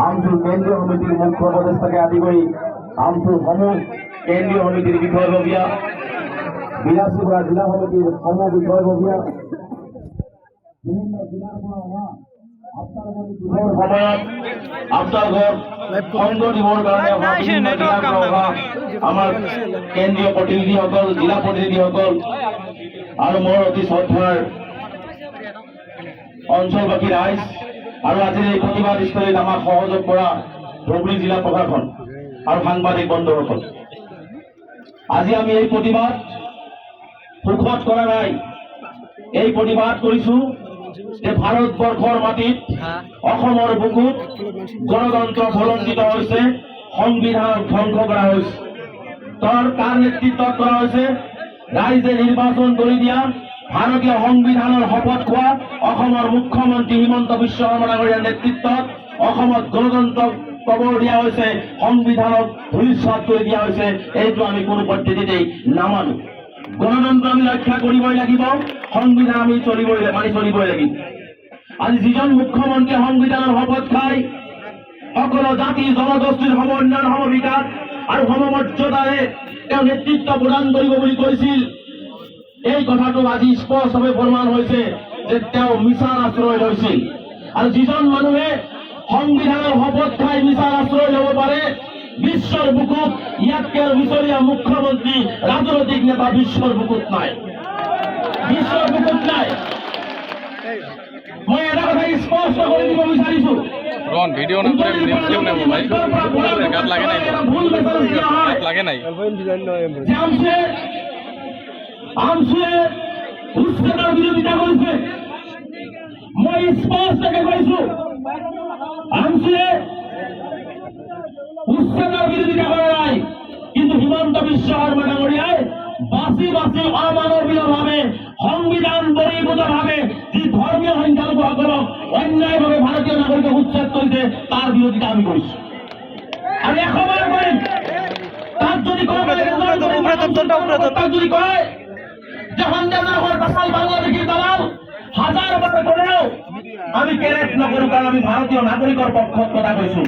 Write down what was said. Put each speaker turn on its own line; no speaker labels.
আমচুৰ কেন্দ্ৰীয় সমিতিৰ মুখ্য উপদেষ্টাকে আদি কৰি আমচুৰ সমূহ কেন্দ্ৰীয় সমিতিৰ বিষয়ববীয়া, বিলাসীপুৰা জিলা সমিতিৰ সমূহ বিষয়ববীয়া, বিভিন্ন জিলাৰ পৰা অহা আমাৰ কেন্দ্ৰীয় প্ৰতিনিধিসকল, জিলা প্ৰতিনিধিসকল আৰু মোৰ অতি শ্ৰদ্ধাৰ অঞ্চলবাসী ৰাইজ আৰু আজিৰ এই প্ৰতিবাদস্থলীত আমাক সহযোগ কৰা ধুবুৰী জিলা প্ৰশাসন আৰু সাংবাদিক বন্ধুসকল, আজি আমি এই প্ৰতিবাদ সুখত কৰা নাই। এই প্ৰতিবাদ কৰিছো যে ভাৰতবৰ্ষৰ মাটিত অসমৰ বুকুত গণতন্ত্ৰ ভলঞ্চিত হৈছে, সংবিধান ধ্বংস কৰা হৈছে। কাৰ নেতৃত্বত কৰা হৈছে? ৰাইজে নিৰ্বাচন কৰি দিয়া, ভাৰতীয় সংবিধানৰ শপত খোৱা অসমৰ মুখ্যমন্ত্ৰী হিমন্ত বিশ্ব শৰ্মা ডাঙৰীয়াৰ নেতৃত্বত অসমত গণতন্ত্ৰক কবৰ দিয়া হৈছে, সংবিধানক ধূলিসাৎ কৰি দিয়া হৈছে। এইটো আমি কোনো পদ্ধতিতেই নামানো। গণতন্ত্ৰ আমি ৰক্ষা কৰিবই লাগিব, সংবিধান আমি মানি চলিবই লাগিব। আজি যিজন মুখ্যমন্ত্ৰীয়ে সংবিধানৰ শপত খাই সকলো জাতি জনগোষ্ঠীৰ সমন্বয়ন, সমবিকাশ আৰু সমমৰ্যাদাৰে তেওঁ নেতৃত্ব প্ৰদান কৰিব বুলি কৈছিল, এই কথাটো আজি স্পষ্টভাৱে প্ৰমাণ হৈছে যে তেওঁ মিছাৰ আশ্ৰয় লৈছিল। আৰু যিজন মানুহে সংবিধানৰ শপত খাই মিছাৰ আশ্ৰয় ল'ব পাৰে, বিশ্বৰ বুকুত ইয়াতকৈ মিছলীয়া মুখ্যমন্ত্ৰী, ৰাজনৈতিক নেতা বিশ্বৰ বুকুত নাই, বিশ্বৰ বুকুত নাই। মই এটা কথা স্পষ্ট কৰি দিব বিচাৰিছো, আমচুৱে উচ্ছেদৰ বিৰোধিতা কৰিছে। মই স্পষ্টকে কৈছো, আমচুৱে উচ্ছেদৰ বিৰোধিতা কৰা নাই, কিন্তু হিমন্ত বিশ্ব শৰ্মা ডাঙৰীয়াই বাছি বাছি অমানৱীয়ভাৱে, সংবিধান বহিৰ্ভূতভাৱে যি ধৰ্মীয় সংখ্যালঘুসকলক অন্যায়ভাৱে ভাৰতীয় নাগৰিকক উচ্ছেদ কৰিছে, তাৰ বিৰোধিতা আমি কৰিছো। আৰু এশবাৰ কৰিম, তাত যদি কয় যে সন্দেহৰ কাছাল বাংলাদেশীৰ দালাল হাজাৰ বাৰ কৰেও আমি কেৰেট নকৰো, কাৰণ আমি ভাৰতীয় নাগৰিকৰ পক্ষত কথা কৈছো।